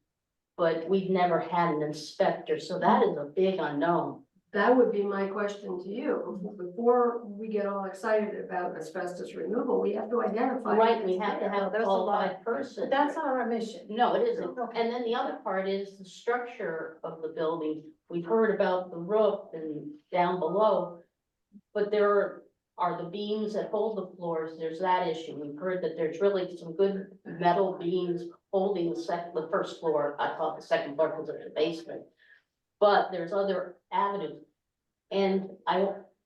But we've never had an inspector, so that is a big unknown. That would be my question to you. Before we get all excited about asbestos removal, we have to identify. Right, we have to have a There's a lot. qualified person. But that's not our mission. No, it isn't. And then the other part is the structure of the building. We've heard about the roof and down below. But there are the beams that hold the floors. There's that issue. We've heard that there's really some good metal beams holding the first floor. I call it the second floor because it's a basement. But there's other avenues. And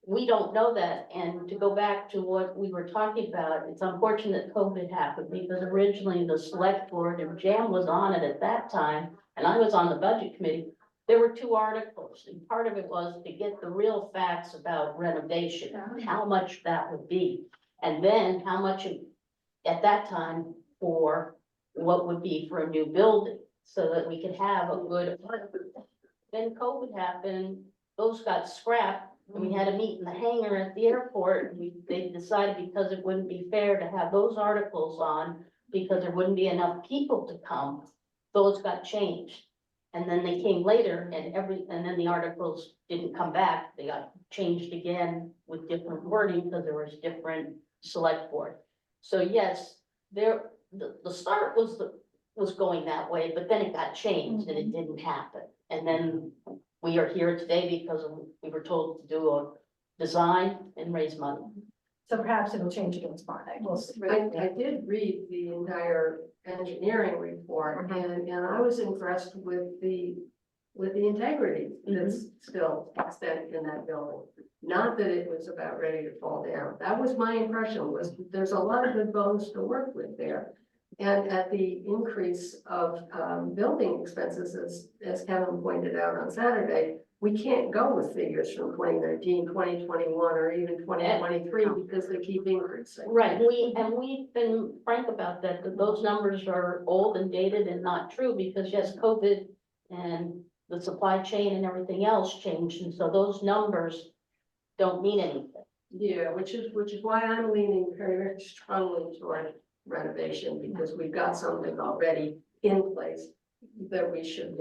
we don't know that. And to go back to what we were talking about, it's unfortunate COVID happened because originally the select board and Jam was on it at that time. And I was on the budget committee. There were 2 articles and part of it was to get the real facts about renovation, how much that would be. And then how much at that time for what would be for a new building so that we could have a good. Then COVID happened, those got scrapped and we had a meet in the hangar at the airport. They decided because it wouldn't be fair to have those articles on because there wouldn't be enough people to come. Those got changed. And then they came later and then the articles didn't come back. They got changed again with different wording because there was different select board. So yes, the start was going that way, but then it got changed and it didn't happen. And then we are here today because we were told to do a design and raise money. So perhaps it'll change again tomorrow night. We'll see. I did read the entire engineering report and I was impressed with the integrity that's still extant in that building. Not that it was about ready to fall down. That was my impression, was there's a lot of good bones to work with there. And at the increase of building expenses, as Kevin pointed out on Saturday, we can't go with figures from 2019, 2021, or even 2023 because they keep increasing. Right, we've been frank about that those numbers are old and dated and not true because yes, COVID and the supply chain and everything else changed, and so those numbers don't mean anything. Yeah, which is why I'm leaning very strongly toward renovation, because we've got something already in place that we should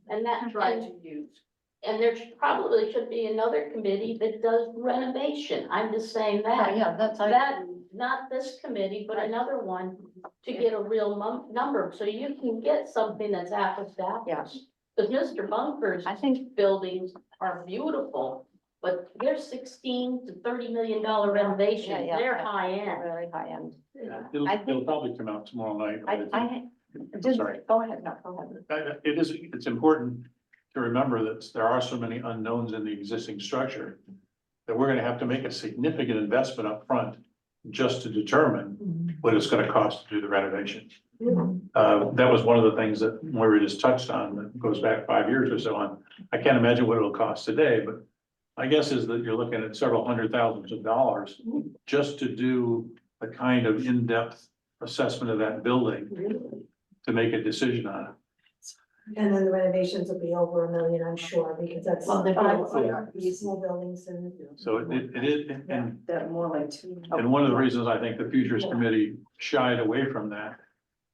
And that, try to use. and there probably should be another committee that does renovation, I'm just saying that. Yeah, that's, That, not this committee, but another one, to get a real number, so you can get something that's apples to apples. Yes. Because Mr. Bunker's I think, buildings are beautiful, but they're $16 to $30 million renovations, Yeah, they're high end. very high end. It'll, I think- it'll probably come out tomorrow night. I did, Sorry. go ahead, no, go ahead. It's important to remember that there are so many unknowns in the existing structure that we're gonna have to make a significant investment up front just to determine what it's gonna cost to do the renovation. That was one of the things that Moira just touched on, that goes back 5 years or so on. I can't imagine what it'll cost today, but my guess is that you're looking at several hundred thousands of dollars just to do a kind of in-depth assessment of that building to make a decision on it. And then the renovations will be over $1 million, I'm sure, because that's Well, they're five both- small buildings and. So it is, and That more like two. And one of the reasons I think the Futures Committee shied away from that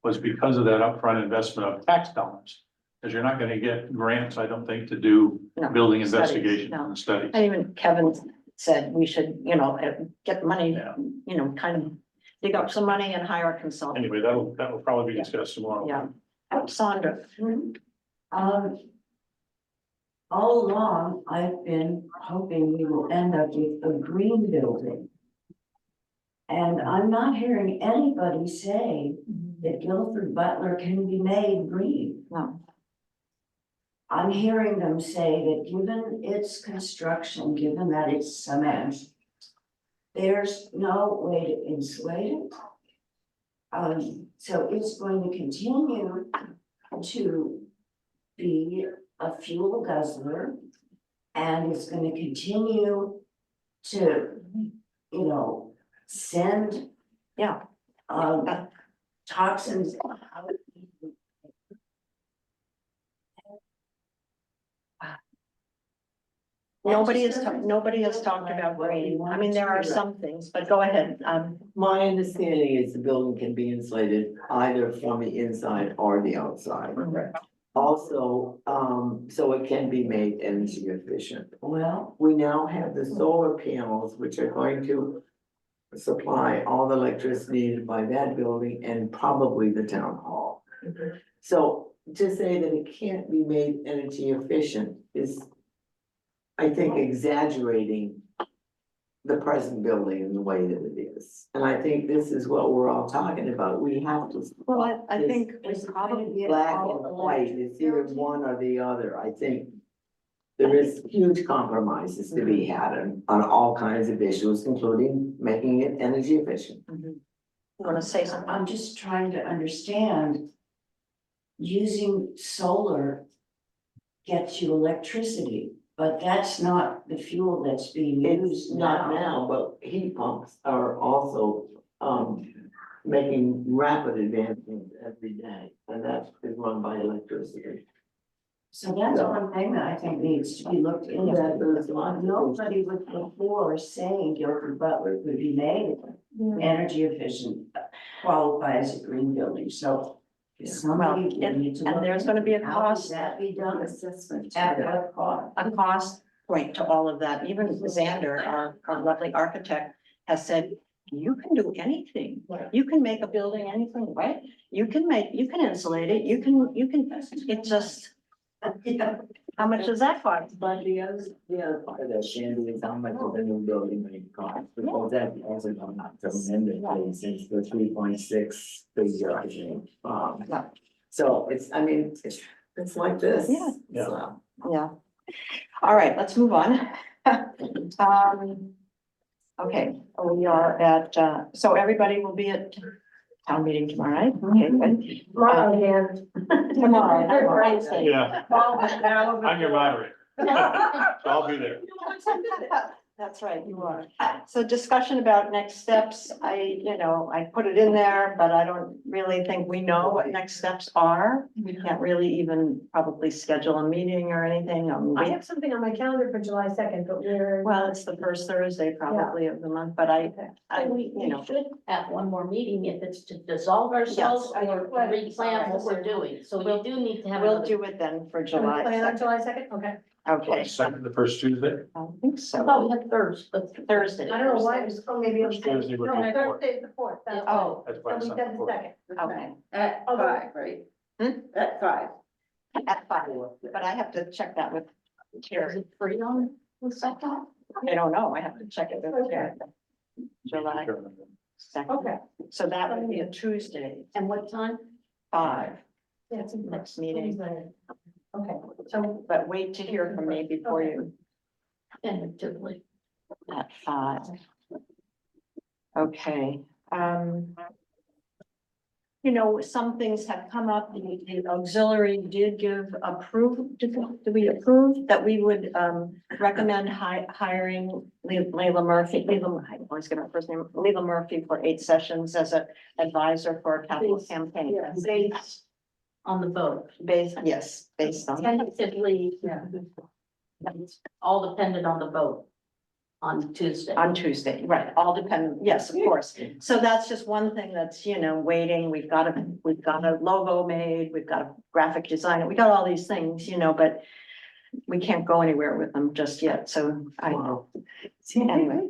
was because of that upfront investment of tax dollars. Because you're not gonna get grants, I don't think, to do No, building studies, investigation no. and studies. And even Kevin said we should, get money, Yeah. kind of dig up some money and hire a consultant. Anyway, that will probably be discussed tomorrow. Yeah. Sandra, All along, I've been hoping we will end up with a green building. And I'm not hearing anybody say that Guilford Butler can be made green. no, I'm hearing them say that given its construction, given that it's cement, there's no way to insulate it. So it's going to continue to be a fuel guzzler. And it's gonna continue to, send yeah, toxins. nobody has talked about green. I mean, there are some things, but go ahead. My understanding is the building can be insulated either from the inside or the outside. Also, so it can be made energy efficient. Well, We now have the solar panels, which are going to supply all the electricity needed by that building and probably the town hall. So to say that it can't be made energy efficient is, I think, exaggerating the present building in the way that it is. And I think this is what we're all talking about. We have to. Well, I think it's probably Black and white, it's either one or the other. I think there is huge compromises to be had on all kinds of issues, including making it energy efficient. you want to say something? I'm just trying to understand. Using solar gets you electricity, but that's not the fuel that's being It's used not now. now, but heat pumps are also, making rapid advancements every day, and that is run by electricity. So that's one thing that I think needs to be looked into. That there's a lot of- Nobody was before saying Guilford Butler could be made energy efficient, qualify as a green building, so. Somebody Well, need to and look there's gonna be a into how does cost. that be done? Assessment. At what cost? A cost point to all of that. Even Xander, our lovely architect, has said, you can do anything. You can make a building anything, right? You can insulate it, you can, it just, how much does that cost? But the other part of that, Sandy, is how much of the new building may cost, because that also gone up tremendously since the 3.6 figure, I think. Yeah. So it's like this. Yeah. Yeah. So. Yeah. All right, let's move on. Okay, we are at, so everybody will be at town meeting tomorrow night? Okay, good. Tomorrow again. Tomorrow, Wednesday. Yeah, I'm your moderator. So I'll be there. That's right, you are. So discussion about next steps, I put it in there, but I don't really think we know what next steps are. We can't really even probably schedule a meeting or anything. I have something on my calendar for July 2nd, but we're. Well, it's the first Thursday probably of the month, but I, And we should have one more meeting if it's to dissolve ourselves Yes. or to replan what we're doing. So you do need to have. we'll another- do it then for Can we July plan on 2nd. July 2nd? Okay. Okay, Second, the first Tuesday? I think I so. thought we had Thursday. I don't know why it was, oh, maybe it was. First Thursday would No, be the fourth. Thursday is the 4th. That's Oh, That's So why we it's not said the fourth. 2nd. okay, At Although- 5, right? Hmm? At 5. at 5, but I have to check that with Is Terry. it free on the second? I don't know, I have to check it with Terry. July Sure. 2nd. Okay. So that would be a Tuesday, And what time? 5, Yeah, it's in next meeting, Okay, so but wait to hear from me before you Tentatively. at 5. Okay, some things have come up, the auxiliary did give did we approve that we would recommend hiring Leila Murphy, I always get her first name, Leila Murphy for 8 sessions as an advisor for a capital campaign. Based on the vote. Based on. Tentatively. Yeah. It's all dependent on the vote on Tuesday. On Tuesday, right, all dependent, yes, of course. So that's just one thing that's, waiting. We've got a logo made, we've got a graphic designer, we got all these things, but we can't go anywhere with them just yet, so anyway.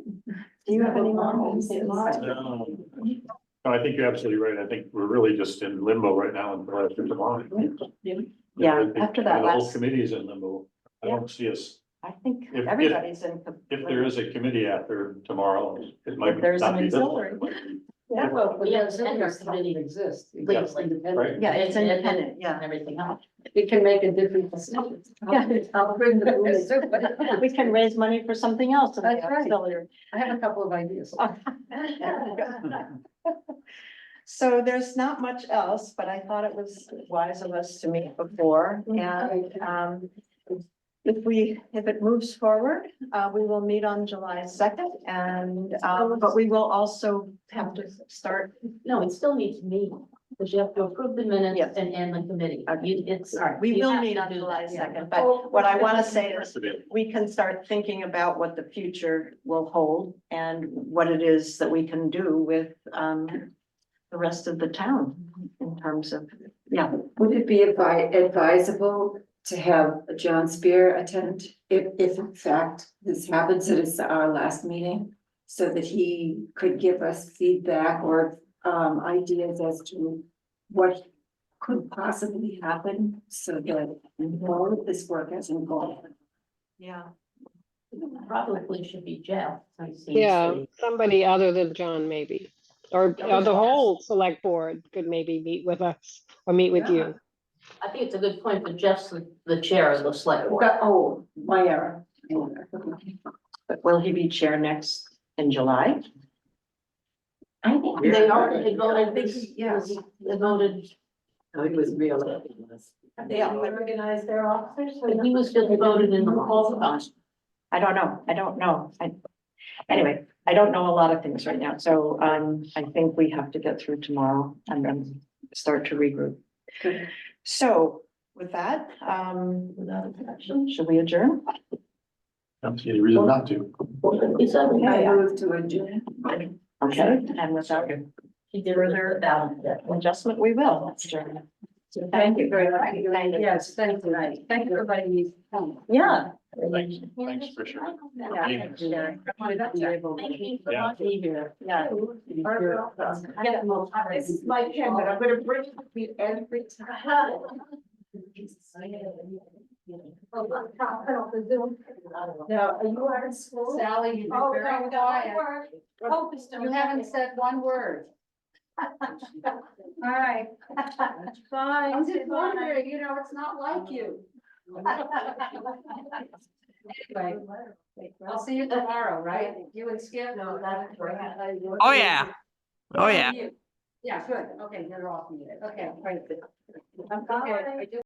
Do you have any more? No, I think you're absolutely right. I think we're really just in limbo right now until after tomorrow. Yeah, I think- after that I mean, the whole last- committee is in limbo. I don't see us, I think If- everybody's in. if there is a committee after tomorrow, it might If there's not an be this one. auxiliary. It might be- Yeah. Well, we have a committee Exist. Legally. Right. Yeah, it's independent, yeah. And everything else. It can make a difference. Yeah. I'll bring the. We can raise money for something else. in the That's right. auxiliary. I have a couple of ideas. So there's not much else, but I thought it was wise of us to meet before, and, if it moves forward, we will meet on July 2nd, and, but we will also have to start. No, it still needs to meet, because you have to approve the minutes Yes. and the committee. It's. We you will have meet to on do July that, yeah. 2nd, but what I want to say is, we can start thinking about what the future will hold and what it is that we can do with, the rest of the town in terms of, Would it be advisable to have John Spear attend if in fact this happens, that it's our last meeting? So that he could give us feedback or ideas as to what could possibly happen, so that all of this work hasn't gone. yeah. Probably should be Jeff. since he's Yeah, the- somebody other than John, maybe. Or the whole select board could maybe meet with us or meet with you. I think it's a good point, but Jeff's the chair of the select board. Oh, my error. But will he be chair next in July? I think Yeah. they already voted. I think he- yes. They voted, No, he was reelected. have they organized their officers? but he was just voted in the fall. I don't know. Anyway, I don't know a lot of things right now, so I think we have to get through tomorrow and then start to regroup. Good. So with that, should we adjourn? Don't see any reason not to. Is that I okay? move to adjourn. Okay, and without He did further about it. adjustment, we will adjourn. Thank you very much. Thank you. Yes, thank you. Thank you for letting me come. Yeah. Thanks for sure. Yeah. Thank you for Yeah. being here. Yeah. This is my pen, but I'm gonna bring it with me every time. Now, are you out of school? Sally, you've been Oh, very no, quiet. Oh, You haven't said one word. All right. Bye. I'm just wondering, it's not like you. Anyway, I'll see you tomorrow, right? You and Skip? No, that's right. Oh, yeah. Oh, yeah. Yeah, good. Okay, you're off mute. Okay, great. Okay, I do